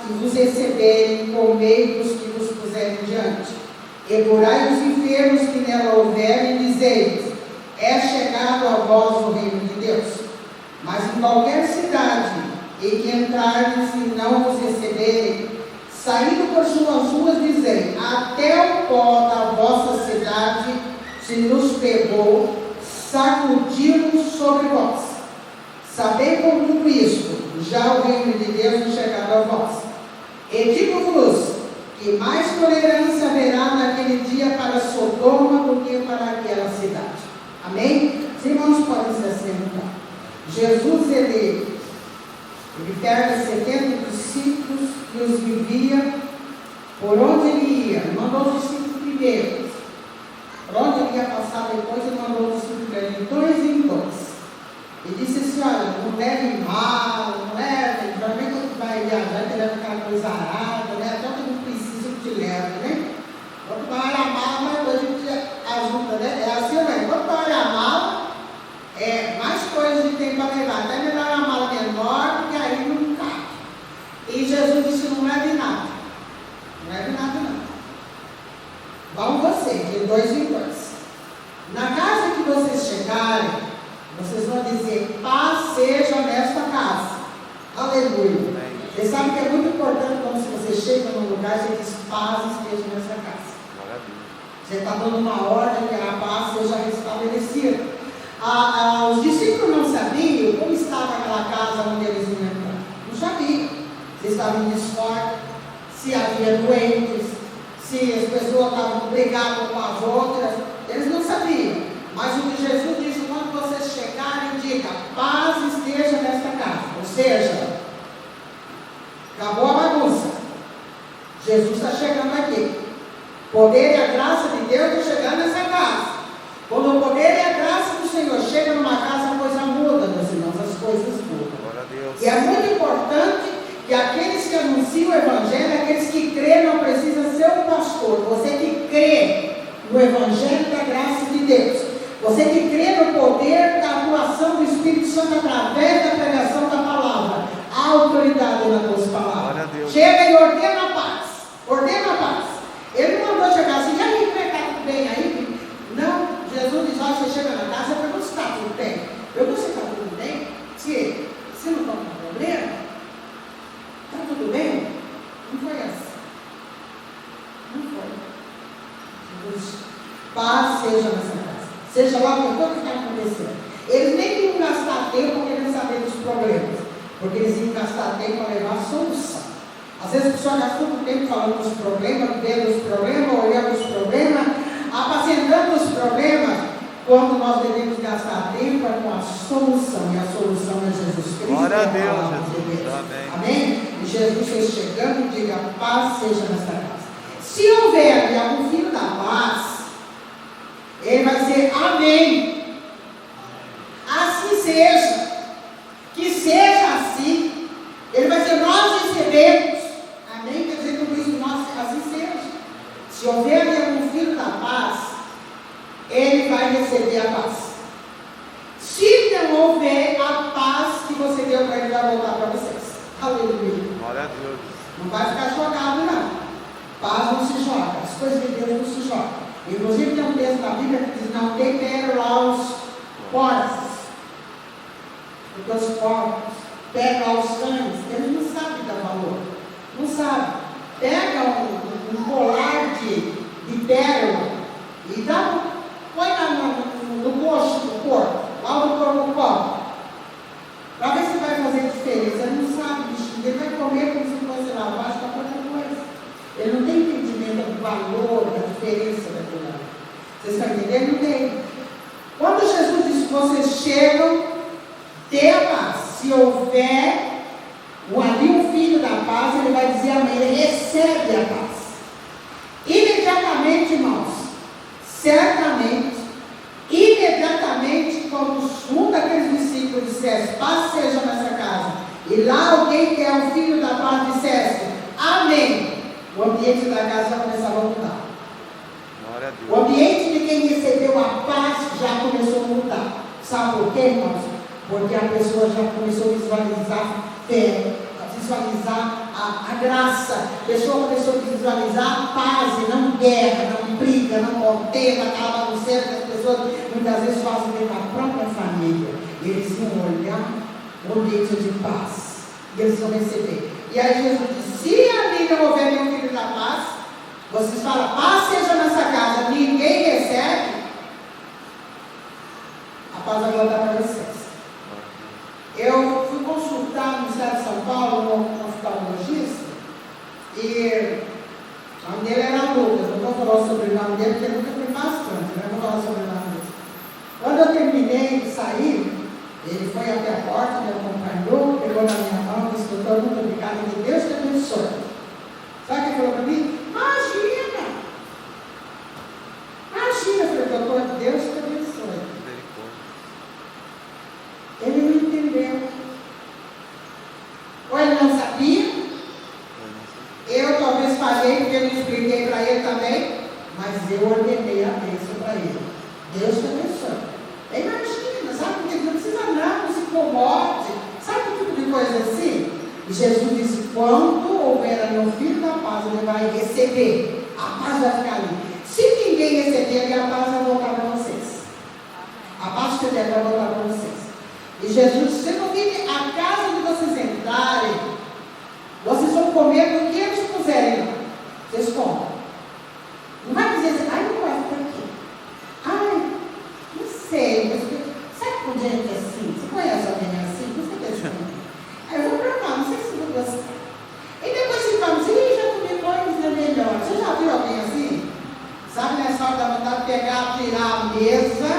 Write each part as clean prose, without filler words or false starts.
e vos receberem por meio dos que vos puserem diante. Edurai os enfermos que nela houverem, e dizei-lhes: é chegado a vós o reino de Deus. Mas em qualquer cidade em que entrardes e não vos receberem, saindo por suas ruas, dizei: até o pó da vossa cidade se nos pegou, sacudiu-nos sobre vós. Sabei por tudo isto, já o reino de Deus é chegado a vós. E digo-vos que mais tolerância haverá naquele dia para Sodoma do que para aquela cidade. Amém? Os irmãos podem se assentar. Jesus, ele pega 70 discípulos e os vivia por onde ele ia. Mandou os discípulos primeiros. Por onde ele ia passar depois, ele mandou os discípulos de dois em dois. E disse assim: olha, não levem mal, não levem, geralmente quando vai viajar, que leva aquela coisa arada, né? Até que não precisa que te leve, né? Quando vai olhar mal, mais coisa que te ajuda, né? É assim, né? Quando vai olhar mal, mais coisas que tem para levar. Até melhor a mala menor, porque aí não cabe. E Jesus disse: não leve nada. Não leve nada, não. Vão vocês, de dois em dois. Na casa que vocês chegarem, vocês vão dizer: paz seja nesta casa. Aleluia. Vocês sabem que é muito importante quando você chega num lugar, você diz: paz esteja nesta casa. Você está dando uma ordem que a paz seja restabelecida. Os discípulos não sabiam como estava aquela casa onde eles iam entrar. Não sabiam. Se estava em desforte, se havia doentes, se as pessoas estavam brigadas com as outras. Eles não sabiam. Mas o que Jesus disse: quando vocês chegarem, diga: paz esteja nesta casa. Ou seja, acabou a bagunça. Jesus está chegando aqui. Poder e a graça de Deus está chegando nessa casa. Quando o poder e a graça do Senhor chegam numa casa, a coisa muda, meus irmãos, as coisas mudam. E é muito importante que aqueles que anunciam o Evangelho, aqueles que creem, não precisa ser um pastor. Você que crê no Evangelho da graça de Deus, você que crê no poder da atuação do Espírito Santo através da pregação da palavra, a autoridade nas tuas palavras. Chega e ordena a paz. Ordena a paz. Ele não mandou chegar assim: e aí, como é que está tudo bem aí? Não, Jesus diz: olha, você chega na casa, eu pergunto se está tudo bem. Eu não sei se está tudo bem. Se não está com problema, está tudo bem? Não foi assim. Não foi. Jesus, paz seja nessa casa. Seja lá o que está acontecendo. Eles nem iam gastar tempo querendo saber dos problemas, porque eles iam gastar tempo para levar a solução. Às vezes a pessoa gasta muito tempo falando dos problemas, vendo os problemas, olhando os problemas, apacentando os problemas, quando nós devemos gastar tempo com a solução, e a solução é Jesus Cristo. Glória a Deus, Jesus. Amém. Amém? E Jesus foi chegando e diga: paz seja nesta casa. Se houver ali algum filho da paz, ele vai dizer: amém. Assim seja. Que seja assim. Ele vai dizer: nós recebemos. Amém? Quer dizer, tudo isso, nós, assim seja. Se houver ali algum filho da paz, ele vai receber a paz. Se não houver, a paz que você deu para ele vai voltar para vocês. Aleluia. Glória a Deus. Não vai ficar jogado, não. Paz não se joga. As coisas de Deus não se jogam. Inclusive tem um texto da Bíblia que diz: não temperam lá os porcos. Porque os porcos pegam os cães, eles não sabem dar valor. Não sabem. Pega um colar de pérola e põe no coxo do porco, lá no corpo, para ver se vai fazer diferença. Ele não sabe, bichinho. Ele vai comer como se fosse lavagem, para outra coisa. Ele não tem entendimento do valor, da diferença daquilo lá. Vocês estão entendendo? Não tem. Quando Jesus disse: vocês chegam, dê a paz. Se houver ali um filho da paz, ele vai dizer amém. Ele recebe a paz. Imediatamente, irmãos, certamente, imediatamente, quando um daqueles discípulos dissesse: paz seja nessa casa, e lá alguém que é o filho da paz dissesse amém, o ambiente da casa já começava a mudar. O ambiente de quem recebeu a paz já começou a mudar. Sabe por quê, irmãos? Porque a pessoa já começou a visualizar fé, a visualizar a a graça. A pessoa começou a visualizar a paz e não guerra, não briga, não contenda, aquela bagunceira que as pessoas muitas vezes fazem dentro da própria família. E eles iam olhar o ambiente de paz. E eles vão receber. E aí Jesus disse: se ali não houver meu filho da paz, vocês falam, paz seja nessa casa, ninguém recebe, a paz vai voltar para vocês. Eu fui consultar no estado de São Paulo, um oftalmologista, e o nome dele era Lucas. Não vou falar o sobrenome dele, porque nunca foi bastante, não vou falar o sobrenome dele. Quando eu terminei de sair, ele foi até a porta, me acompanhou, pegou na minha mão, disse: doutor, muito obrigado, que Deus te abençoe. Sabe o que ele falou para mim? Imagina! Eu falei: doutor, Deus te abençoe. Ele não entendeu. Ou ele não sabia, eu talvez falei porque eu não expliquei para ele também, mas eu ordenei a bênção para ele. Deus te abençoe. Imagina, sabe? Porque não precisa não se incomode. Sabe o tipo de coisa assim? E Jesus disse: quando houver meu filho da paz, ele vai receber. A paz vai ficar ali. Se ninguém receber, a paz vai voltar para vocês. A paz que der vai voltar para vocês. E Jesus disse: você não vive a casa onde vocês entrarem, vocês vão comer do que eles puserem lá. Vocês comem. Não vai dizer assim: ai, não gosto daqui. Ai, não sei, mas sabe por gente assim? Você conhece alguém assim? Não sei o que é assim. Aí eu vou provar, não sei se vou gostar. E depois você fala assim: já comi coisa melhor. Você já viu alguém assim? Sabe, nessa hora da vontade de pegar, tirar a mesa,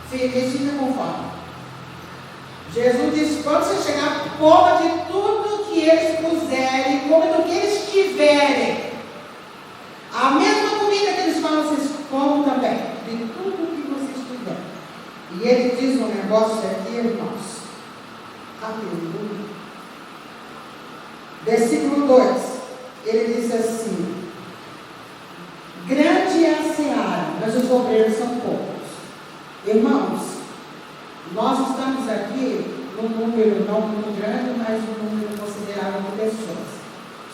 feliz, fica com fome. Jesus disse: quando você chegar, coma de tudo que eles puserem, coma do que eles tiverem. A mesma comida que eles falam, vocês comam também, de tudo que vocês tiverem. E ele diz um negócio aqui, irmãos. Aleluia. Versículo 2. Ele diz assim: grande é a seara, mas os obreiros são poucos. Irmãos, nós estamos aqui num número não muito grande, mas um número considerável de pessoas.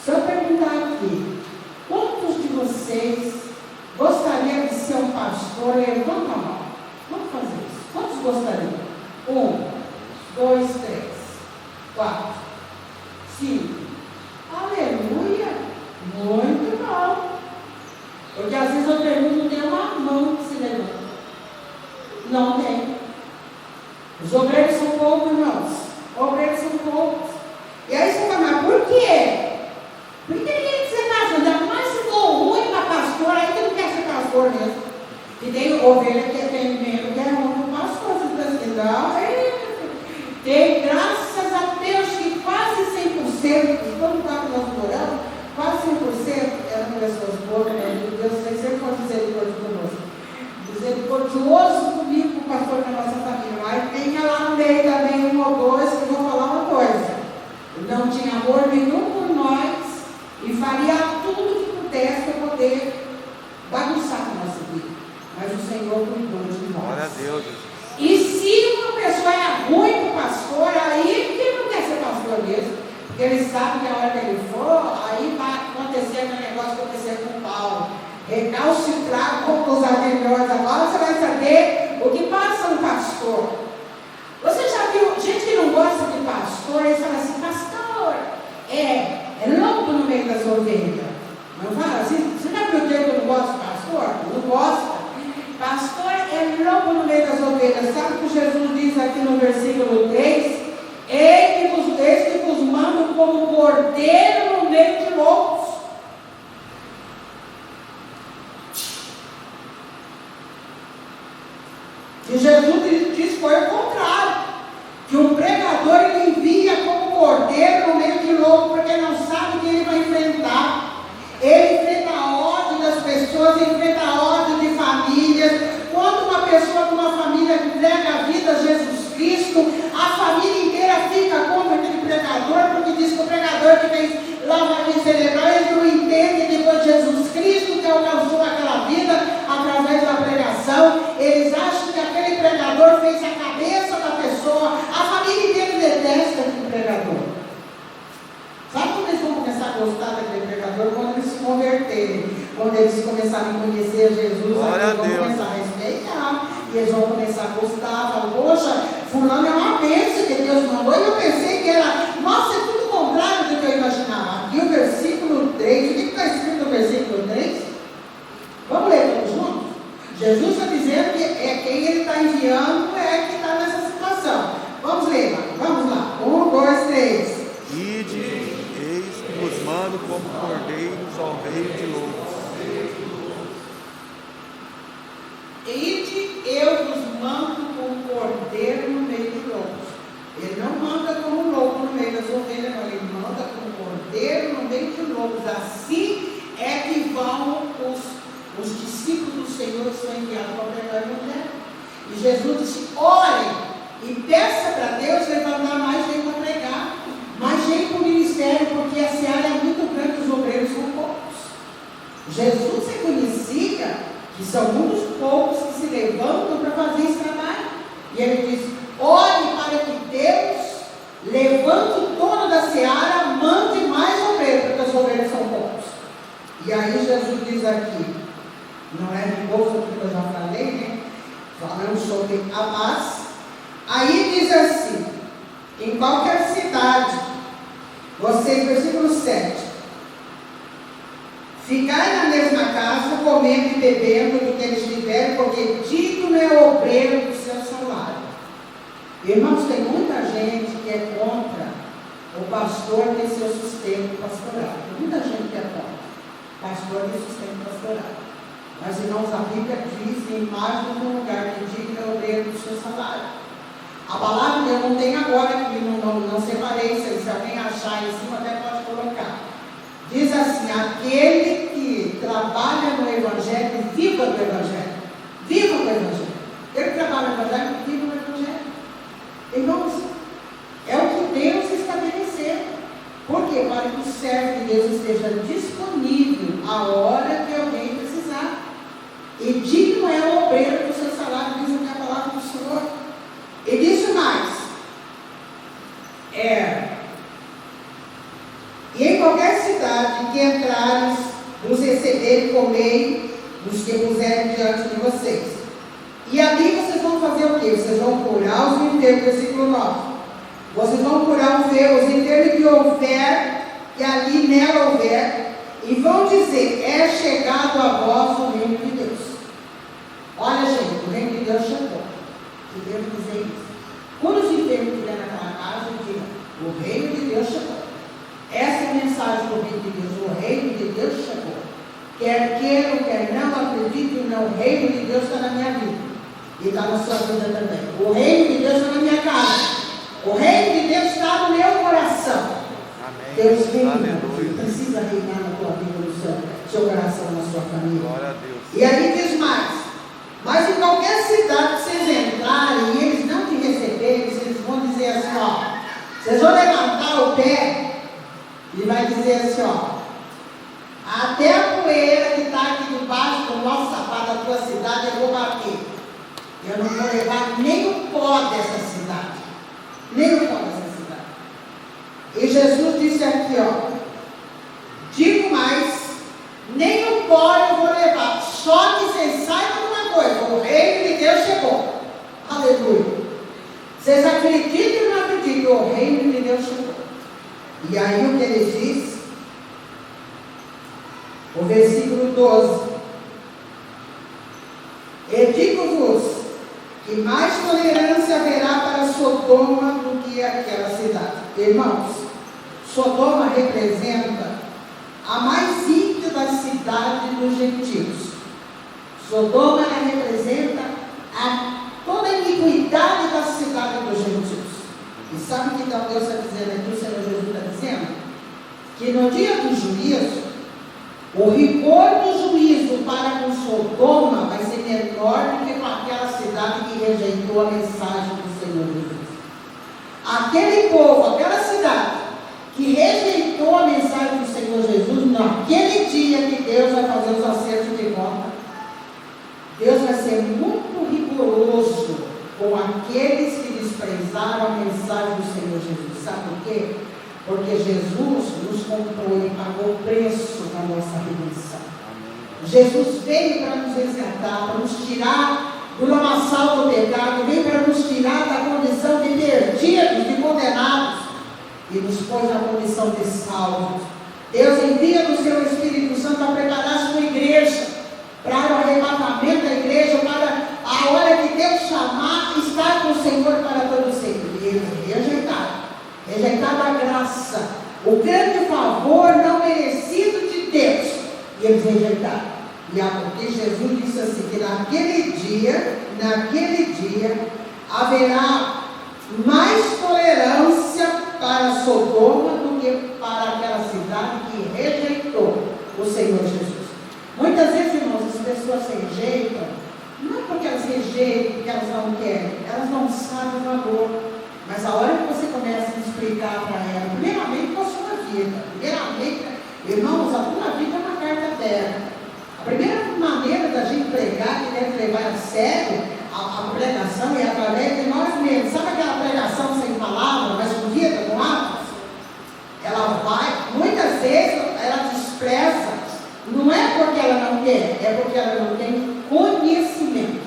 Se eu perguntar aqui, quantos de vocês gostariam de ser um pastor? Levanta a mão. Vamos fazer isso. Quantos gostariam? 1, 2, 3, 4, 5. Aleluia! Muito bom. Porque às vezes eu pergunto, tem uma mão que se levanta. Não tem. Os obreiros são poucos, irmãos. Obreiros são poucos. E aí você fala: mas por quê? Por que ninguém quer ser pastor? Ainda mais se for ruim para pastor, aí que não quer ser pastor mesmo. E tem ovelha que tem membro que é ruim para pastor. Você está assim: não, tem, graças a Deus, que quase 100%, todo lugar que nós moramos, quase 100% eram pessoas boas, né? Deus sempre foi misericórdia conosco. Misericordioso comigo, com o pastor da nossa família. Mas tem lá no meio também um ou dois que eu vou falar uma coisa: não tinha amor nenhum por nós e faria tudo que pudesse para poder bagunçar a nossa vida. Mas o Senhor cuidou de nós. Glória a Deus. E se uma pessoa é ruim para o pastor, aí ele não quer ser pastor mesmo, porque ele sabe que a hora que ele for, aí vai acontecer aquele negócio que aconteceu com Paulo. Recalcitrar contra os aguilhões. Agora você vai saber o que passa no pastor. Você já viu gente que não gosta de pastor? Eles falam assim: pastor é lobo no meio das ovelhas. Não fala assim? Você já viu o que eu não gosto de pastor? Não gosta. Pastor é lobo no meio das ovelhas. Sabe o que Jesus diz aqui no versículo 3? Eis que vos mando como cordeiro no meio de lobos. E Jesus diz: foi o contrário, que o pregador ele envia como cordeiro no meio de lobo, porque não sabe o que ele vai enfrentar. Ele enfrenta a ódio das pessoas, ele enfrenta a ódio de famílias. Quando uma pessoa de uma família entrega a vida a Jesus Cristo, a família inteira fica contra aquele pregador, porque diz que o pregador que fez lavagem cerebral, ele não entende que foi Jesus Cristo que alcançou aquela vida através da pregação. Eles acham que aquele pregador fez a cabeça da pessoa. A família inteira detesta aquele pregador. gostar daquele pregador quando eles se converterem, quando eles começarem a conhecer Jesus, aí eles vão começar a respeitar, e eles vão começar a gostar, falar, poxa, fulano é uma bênção que Deus mandou, e eu pensei que era, nossa, é tudo contrário do que eu imaginava. Aqui o versículo 3, o que está escrito no versículo 3? Vamos ler todos juntos? Jesus está dizendo que quem ele está enviando é que está nessa situação. Vamos ler, vamos lá. 1, 2, 3. Ide, eis que vos mando como cordeiros ao meio de lobos. Ide, eu vos mando como cordeiro no meio de lobos. Ele não manda como lobo no meio das ovelhas, não. Ele manda como cordeiro no meio de lobos. Assim é que vão os discípulos do Senhor que são enviados para pregar o evangelho. E Jesus disse, ore e peça para Deus levantar mais gente para pregar, mais gente para o ministério, porque a seara é muito grande, os obreiros são poucos. Jesus reconhecia que são muitos poucos que se levantam para fazer esse trabalho. E ele diz, ore para que Deus levante o dono da seara, mande mais obreiros, porque os obreiros são poucos. E aí Jesus diz aqui, não é de novo o que eu já falei, né? Falando sobre a paz. Aí diz assim, em qualquer cidade, vocês, versículo 7, ficai na mesma casa, comendo e bebendo do que eles tiverem, porque digno é o obreiro do seu salário. Irmãos, tem muita gente que é contra o pastor ter seu sustento pastoral. Tem muita gente que é contra o pastor ter sustento pastoral. Mas, irmãos, a Bíblia diz em mais de um lugar que digno é o obreiro do seu salário. A palavra eu não tenho agora aqui, não separei isso aí. Se alguém achar em cima, até pode colocar. Diz assim, aquele que trabalha no Evangelho, viva do Evangelho. Viva do Evangelho. Ele que trabalha no Evangelho, viva do Evangelho. Irmãos, é o que Deus estabeleceu. Por quê? Para que o servo de Deus esteja disponível a hora que alguém precisar. E digno é o obreiro do seu salário, diz aqui a palavra do Senhor. E disse mais, e em qualquer cidade que entrares, vos receberem e comei dos que puserem diante de vocês. E ali vocês vão fazer o quê? Vocês vão curar os enfermos, versículo 9. Vocês vão curar os enfermos que houver, que ali nela houver, e vão dizer, é chegado a vós o reino de Deus. Olha, gente, o reino de Deus chegou. Que Deus dizer isso. Quando os enfermos estiverem naquela casa, diga, o reino de Deus chegou. Essa é a mensagem do reino de Deus. O reino de Deus chegou. Quer queiram, quer não acreditem, não, o reino de Deus está na minha vida. E está na sua vida também. O reino de Deus está na minha casa. O reino de Deus está no meu coração. Amém. Deus reina. Aleluia. Precisa reinar na tua vida, no seu coração, na sua família. Glória a Deus. E aí diz mais. Mas em qualquer cidade que vocês entrarem e eles não te receberem, eles vão dizer assim, ó. Vocês vão levantar o pé e vai dizer assim, ó. Até a poeira que está aqui debaixo do nosso sapato da tua cidade eu vou bater. Eu não vou levar nem o pó dessa cidade. Nem o pó dessa cidade. E Jesus disse aqui, ó. Digo mais, nem o pó eu vou levar. Só que vocês saibam de uma coisa, o reino de Deus chegou. Aleluia. Vocês acreditam ou não acreditam? O reino de Deus chegou. E aí o que ele diz? O versículo 12. E digo-vos que mais tolerância haverá para Sodoma do que aquela cidade. Irmãos, Sodoma representa a mais íntima cidade dos gentios. Sodoma representa toda a iniquidade da cidade dos gentios. E sabe o que então Deus está dizendo aqui? O Senhor Jesus está dizendo que no dia do juízo, o rigor do juízo para com Sodoma vai ser menor do que com aquela cidade que rejeitou a mensagem do Senhor Jesus. Aquele povo, aquela cidade que rejeitou a mensagem do Senhor Jesus, naquele dia que Deus vai fazer os acertos de conta, Deus vai ser muito rigoroso com aqueles que desprezaram a mensagem do Senhor Jesus. Sabe por quê? Porque Jesus nos comprou e pagou o preço da nossa redenção. Jesus veio para nos resgatar, para nos tirar do lamaçal do pecado, veio para nos tirar da condição de perdidos, de condenados, e nos pôs na condição de salvos. Deus envia o seu Espírito Santo a preparar a sua igreja, para o arrebatamento da igreja, para a hora que Deus chamar, estar com o Senhor para todo sempre. E eles rejeitaram a graça, o grande favor não merecido de Deus, e eles rejeitaram. E porque Jesus disse assim, que naquele dia, haverá mais tolerância para Sodoma do que para aquela cidade que rejeitou o Senhor Jesus. Muitas vezes, irmãos, as pessoas se rejeitam, não porque elas rejeitam, porque elas não querem, elas não sabem o valor. Mas a hora que você começa a explicar para ela, primeiramente com a sua vida, irmãos, a tua vida é uma carta aberta. A primeira maneira da gente pregar, que deve levar a sério a pregação, é através de nós mesmos. Sabe aquela pregação sem palavra, mas bonita, com atos? Ela vai, muitas vezes, ela se expressa, não é porque ela não quer, é porque ela não tem conhecimento.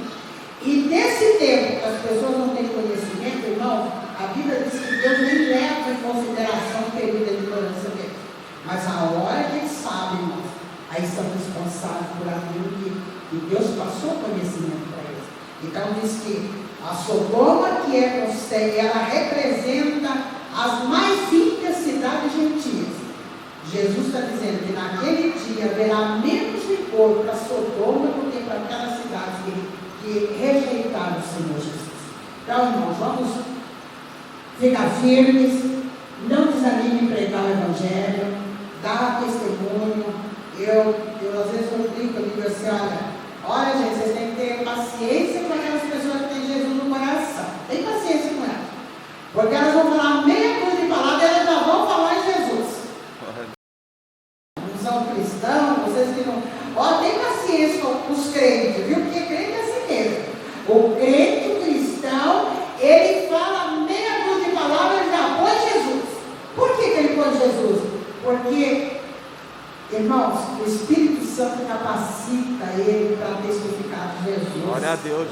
E nesse tempo que as pessoas não têm conhecimento, irmão, a Bíblia diz que Deus nem leva em consideração o período de ignorância deles. Mas a hora que eles sabem, irmãos, aí são responsáveis por aquilo que Deus passou conhecimento para eles. Então diz que a Sodoma, que é consegue, ela representa as mais ímpias cidades gentias. Jesus está dizendo que naquele dia haverá menos vigor para Sodoma do que para aquelas cidades que rejeitaram o Senhor Jesus. Então, irmãos, vamos ficar firmes, não desanime em pregar o Evangelho, dar testemunho. Eu às vezes eu digo assim, olha gente, vocês têm que ter paciência com aquelas pessoas que têm Jesus no coração. Tem paciência com elas. Porque elas vão falar meia coisa de palavra e elas já vão falar em Jesus. Não são cristãos, vocês que não. Tem paciência com os crentes, viu? Porque crente é assim mesmo. O crente, o cristão, ele fala meia coisa de palavra e já põe Jesus. Por que ele põe Jesus? Porque, irmãos, o Espírito Santo capacita ele para testificar de Jesus. Glória a Deus.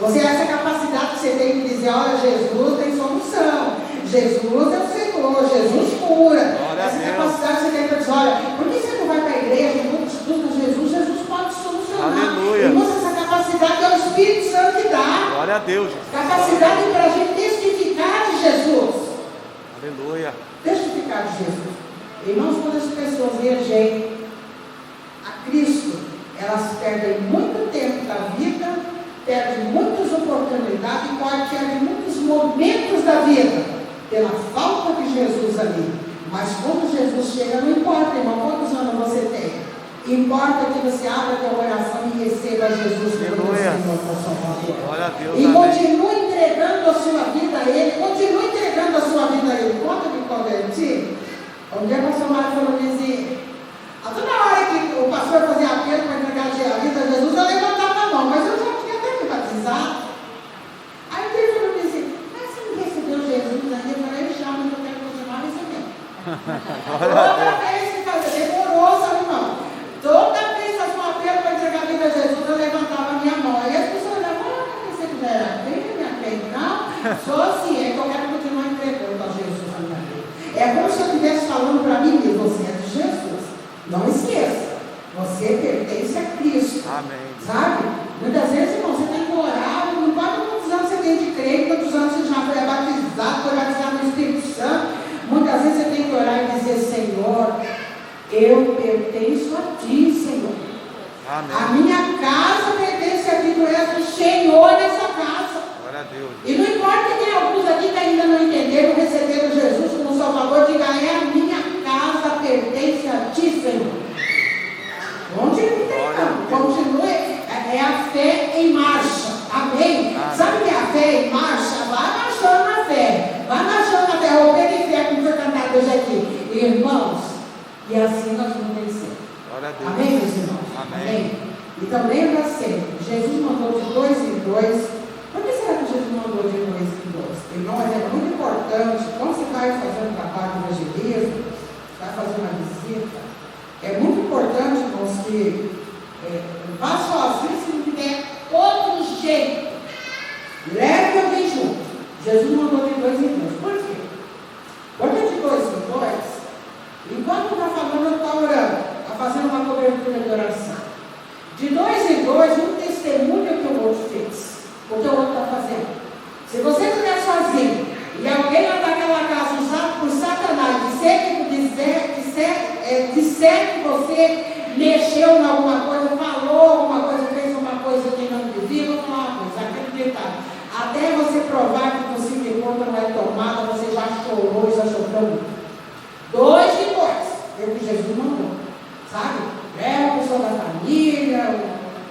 Essa capacidade que você tem de dizer, olha, Jesus tem solução, Jesus é o Senhor, Jesus cura. Glória essa capacidade que você tem para dizer, olha, por que você não vai para a igreja e não estuda Jesus? Jesus pode solucionar. Aleluia. Irmãos, essa capacidade é o Espírito Santo que dá. Glória a Deus. Capacidade para a gente testificar de Jesus. Aleluia. Testificar de Jesus. Irmãos, quando as pessoas rejeitam a Cristo, elas perdem muito tempo da vida, perdem muitas oportunidades e perdem muitos momentos da vida pela falta de Jesus ali. Mas quando Jesus chega, não importa, irmão, quantos anos você tem. Importa que você abra teu coração e receba Jesus como Senhor para sua vida. Glória a Deus. E continue entregando a sua vida a Ele. Continue entregando a sua vida a Ele. Quando eu me converti, um dia o pastor Mário falou assim, toda hora que o pastor fazia apelo para entregar a vida a Jesus, eu levantava a mão, mas eu já tinha até me batizado. Aí ele falou assim, mas você não recebeu Jesus ainda? Eu falei, eu já, mas eu quero continuar recebendo. Toda vez que fazia, demorou, sabe, irmão? Toda vez que fazia um apelo para entregar a vida a Jesus, eu levantava a minha mão. E as pessoas olhavam, você não era crente, minha crente? Não, sou assim, é que eu quero continuar entregando a Jesus a minha vida. É como se eu estivesse falando para mim mesmo, você é de Jesus. Não esqueça, você pertence a Cristo. Amém. Sabe? Muitas vezes, irmão, você tem que orar, não importa quantos anos você tem de crer, quantos anos você já foi batizado no Espírito Santo. Muitas vezes você tem que orar e dizer, Senhor, eu pertenço a Ti, Senhor. Amém. A minha casa pertence a Ti, Tu és o Senhor dessa casa. Glória a Deus. E não importa que tem alguns aqui que ainda não entenderam, receberam Jesus como Salvador, diga, é a minha casa, pertence a Ti, Senhor. Continue entregando, continue, é a fé em marcha, amém? Sabe o que é a fé em marcha? Vai marchando na fé, o pé de fé, como foi cantado hoje aqui, irmãos, e assim nós vamos vencer. Glória a Deus. Amém, meus irmãos? Amém. Então lembra sempre, Jesus mandou de 2 em 2. Por que será que Jesus mandou de 2 em 2? Irmãos, é muito importante, quando você vai fazer um trabalho de evangelismo, vai fazer uma visita, vá sozinho se não tiver outro jeito. Leve alguém junto. Jesus mandou de 2 em 2. Por quê? Porque de 2 em 2, enquanto está falando, está orando, está fazendo uma cobertura de oração. De 2 em 2, um testemunha o que o outro fez, o que o outro está fazendo. Se você estiver sozinho e alguém lá daquela casa usado por Satanás disser que você mexeu em alguma coisa, falou alguma coisa, fez uma coisa que não devia, vou falar uma coisa, acreditar. Até você provar que você de conta não é tomada, você já chorou e já sofreu muito. 2 em 2, é o que Jesus mandou, sabe? Leva a pessoa da família,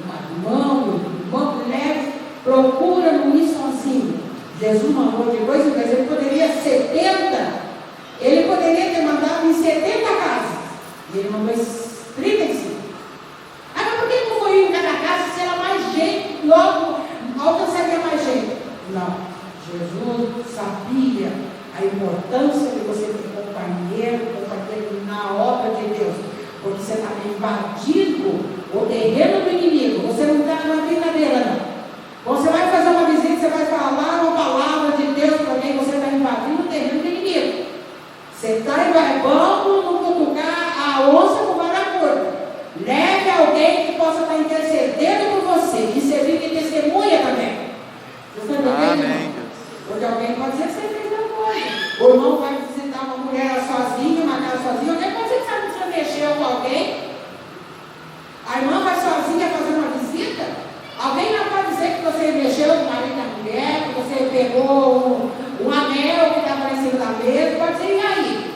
um irmão, leve, procura não ir sozinho. Jesus mandou de 2 em 2, ele poderia 70, ele poderia ter mandado em 70 casas, e ele mandou em 35. Ah, mas por que não foi em cada casa se era mais gente, logo alcançaria mais gente? Não, Jesus sabia a importância de você ter companheiro na obra de Deus, porque você está invadindo o terreno do inimigo, você não está numa brincadeira, não. Você vai fazer uma visita, você vai falar uma palavra de Deus para alguém, você está invadindo o terreno do inimigo. Você está invadindo, não cutucar a onça com vara curta. Leve alguém que possa estar intercedendo por você, que servir de testemunha também. Você está entendendo? Amém. Porque alguém pode dizer que você fez uma coisa. O irmão vai visitar uma mulher sozinha, uma casa sozinha, alguém pode dizer que você mexeu com alguém. A irmã vai sozinha fazer uma visita. Alguém não pode dizer que você mexeu com o marido da mulher, que você pegou um anel que estava em cima da mesa, pode dizer, e aí?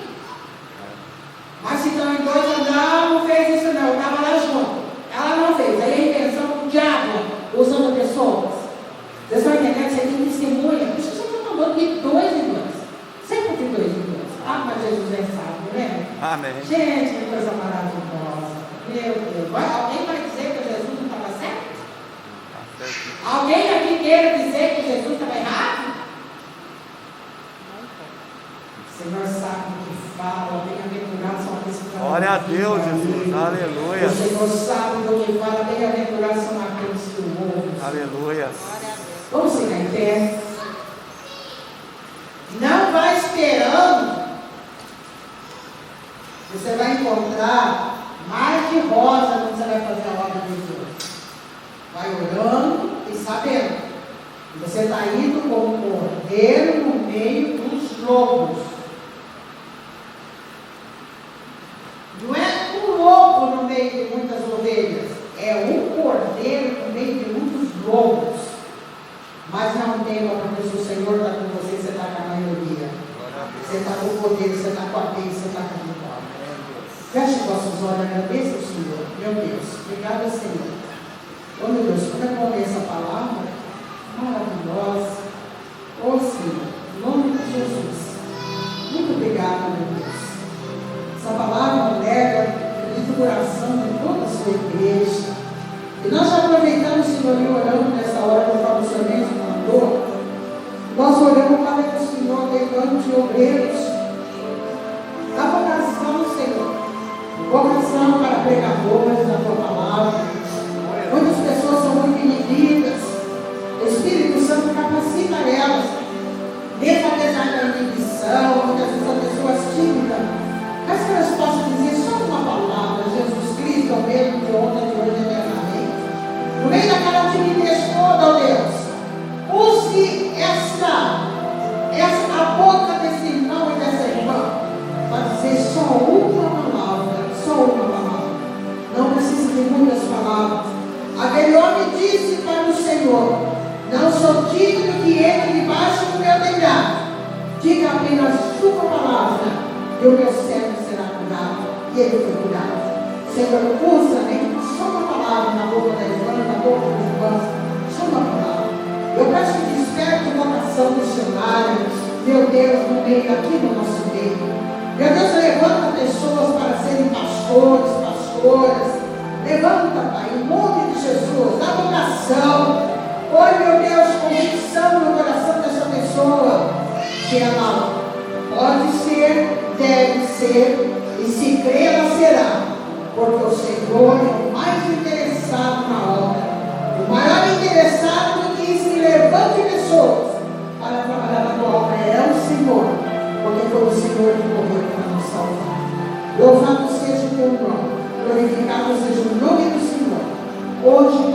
Mas se estão em 2, não fez isso não, estava lá junto. Ela não fez, aí a invenção do diabo, usando pessoas. Vocês estão entendendo? Você tem testemunha, por isso que você está mandando de 2 em 2. Sempre de 2 em 2. Ah, mas Jesus é sábio, né? Amém. Gente, que coisa maravilhosa. Meu Deus. Alguém vai dizer que Jesus não estava certo? Alguém aqui queira dizer que Jesus estava errado? O Senhor sabe o que fala, bem-aventurados são aqueles que trabalham. Glória a Deus, Jesus, aleluia. O Senhor sabe do que fala, bem-aventurados são aqueles que o ouvem. Aleluia. Vamos ficar em pé. Não vai esperando. Você vai encontrar mais de rosa quando você vai fazer a obra de Deus. Vai orando e sabendo. Você está indo como um cordeiro no meio dos lobos. Não é um lobo no meio de muitas ovelhas. É um cordeiro no meio de muitos lobos. Mas não tema, porque se o Senhor está com você, você está com a maioria. Você está com o poder, você está com a bênção, você está com a vitória. Feche os vossos olhos, agradeça ao Senhor. Meu Deus, obrigado, Senhor. Oh, meu Deus, quando eu comer essa palavra maravilhosa, oh, Senhor, em nome de Jesus, muito obrigado, meu Deus. Essa palavra leva de coração de toda a sua igreja. E nós já aproveitamos, Senhor, e orando nessa hora, conforme o Senhor mesmo mandou. Nós oramos para que o Senhor levante obreiros da vocação, Senhor. Vocação para pregadores da tua palavra. Muitas pessoas são muito inibidas. O Espírito Santo capacita elas. Mesmo apesar da inibição, muitas vezes são pessoas tímidas. Mas que elas possam dizer só uma palavra: Jesus Cristo é o mesmo de ontem, de hoje e eternamente. No meio daquela timidez toda, ó Deus, use a boca desse irmão e dessa irmã para dizer só uma palavra, só uma palavra. Não precisa de muitas palavras. Aquele homem disse para o Senhor: não sou digno que entre debaixo do meu telhado. Diga apenas uma palavra e o meu servo será curado. E ele foi curado. Senhor, usa só uma palavra na boca da irmã, na boca dos irmãos. Só uma palavra. Eu peço que desperte a vocação missionária, meu Deus, no meio, aqui no nosso meio. Meu Deus, levanta pessoas para serem pastores, pastoras. Levanta, Pai, em nome de Jesus, a vocação. Oi, meu Deus, convicção no coração dessa pessoa. Que ela pode ser, deve ser, e se crer, ela será. Porque o Senhor é o mais interessado na obra, o maior interessado em que se levante pessoas para trabalhar na tua obra é o Senhor, porque foi o Senhor que morreu para nos salvar. Louvado seja o teu nome, glorificado seja o nome do Senhor, hoje